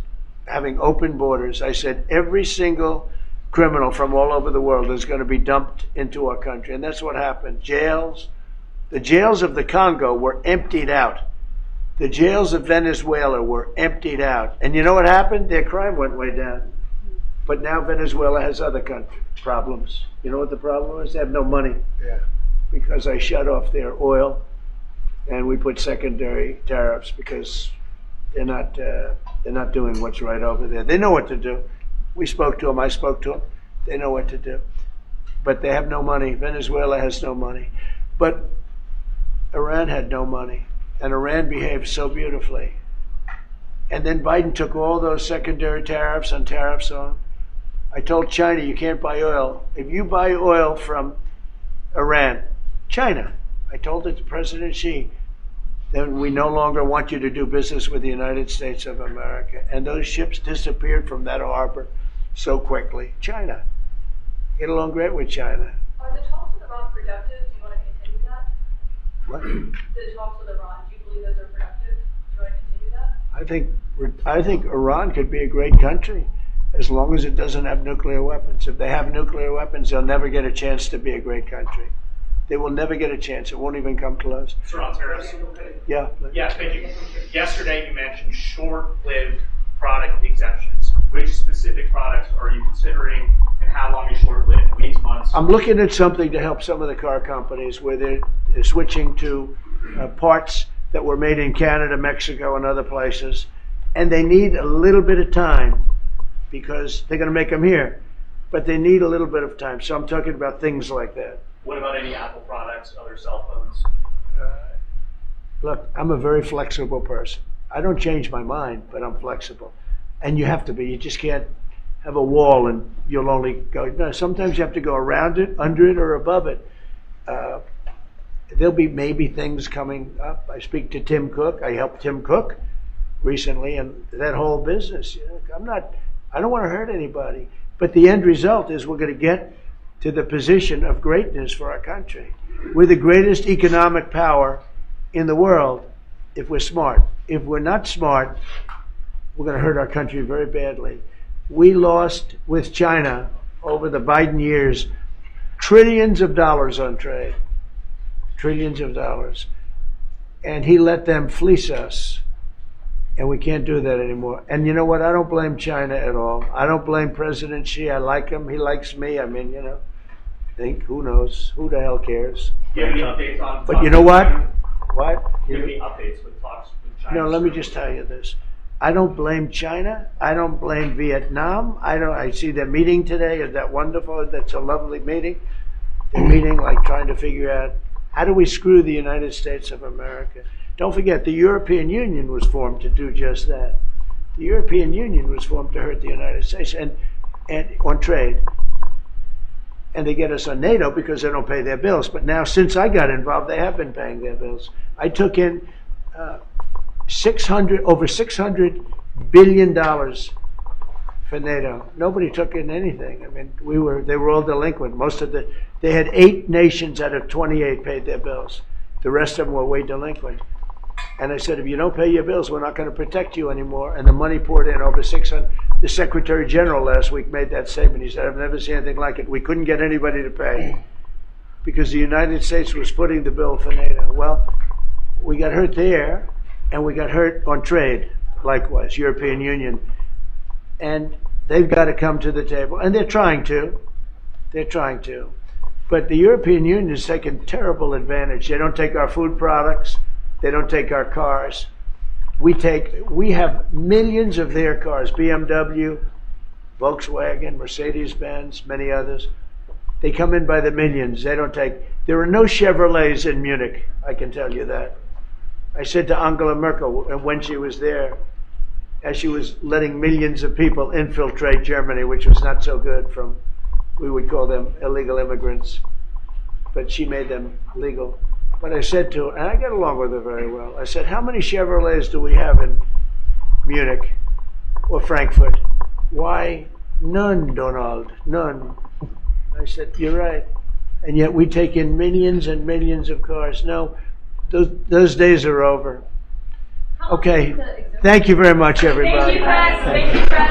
having open borders, I said every single criminal from all over the world is going to be dumped into our country. And that's what happened. The jails of the Congo were emptied out. The jails of Venezuela were emptied out. And you know what happened? Their crime went way down. But now Venezuela has other problems. You know what the problem is? They have no money. Yeah. Because I shut off their oil, and we put secondary tariffs because they're not doing what's right over there. They know what to do. We spoke to them. I spoke to them. They know what to do. But they have no money. Venezuela has no money. But Iran had no money. And Iran behaved so beautifully. And then Biden took all those secondary tariffs and tariffs on. I told China, you can't buy oil. If you buy oil from Iran, China, I told it to President Xi, then we no longer want you to do business with the United States of America. And those ships disappeared from that harbor so quickly. China. Get along great with China. Are the talks with Iran productive? Do you want to continue that? What? The talks with Iran, do you believe those are productive? Do you want to continue that? I think Iran could be a great country as long as it doesn't have nuclear weapons. If they have nuclear weapons, they'll never get a chance to be a great country. They will never get a chance. It won't even come close. Sir Harris. Yeah. Yeah, thank you. Yesterday you mentioned short-lived product exemptions. Which specific products are you considering, and how long is short-lived? Weeks, months? I'm looking at something to help some of the car companies where they're switching to parts that were made in Canada, Mexico, and other places, and they need a little bit of time because they're going to make them here, but they need a little bit of time. So I'm talking about things like that. What about any Apple products, other cell phones? Look, I'm a very flexible person. I don't change my mind, but I'm flexible. And you have to be. You just can't have a wall and you'll only go. No, sometimes you have to go around it, under it, or above it. There'll be maybe things coming up. I speak to Tim Cook. I helped Tim Cook recently, and that whole business. I don't want to hurt anybody. But the end result is we're going to get to the position of greatness for our country. We're the greatest economic power in the world if we're smart. If we're not smart, we're going to hurt our country very badly. We lost with China over the Biden years trillions of dollars on trade. Trillions of dollars. And he let them fleece us. And we can't do that anymore. And you know what? I don't blame China at all. I don't blame President Xi. I like him. He likes me. I mean, who knows? Who the hell cares? Do you have any updates on? But you know what? What? Do you have any updates with talks with China? No, let me just tell you this. I don't blame China. I don't blame Vietnam. I see their meeting today. Is that wonderful? That's a lovely meeting. They're meeting, like trying to figure out how do we screw the United States of America. Don't forget, the European Union was formed to do just that. The European Union was formed to hurt the United States and on trade. And they get us on NATO because they don't pay their bills. But now, since I got involved, they have been paying their bills. I took in over $600 billion for NATO. Nobody took in anything. I mean, they were all delinquent. They had 8 nations out of 28 paid their bills. The rest of them were way delinquent. And I said, if you don't pay your bills, we're not going to protect you anymore. And the money poured in over 600. The Secretary General last week made that statement. He said, I've never seen anything like it. We couldn't get anybody to pay because the United States was footing the bill for NATO. Well, we got hurt there, and we got hurt on trade, likewise, European Union. And they've got to come to the table. And they're trying to. They're trying to. But the European Union has taken terrible advantage. They don't take our food products. They don't take our cars. We have millions of their cars, BMW, Volkswagen, Mercedes-Benz, many others. They come in by the millions. There are no Chevrolets in Munich, I can tell you that. I said to Angela Merkel when she was there, as she was letting millions of people infiltrate Germany, which was not so good we would call them illegal immigrants, but she made them legal. But I said to her, and I get along with her very well, I said, how many Chevrolets do we have in Munich or Frankfurt? Why, none, Donald, none. I said, you're right. And yet we take in millions and millions of cars. No, those days are over. Okay, thank you very much, everybody. Thank you, Press. Thank you, Press.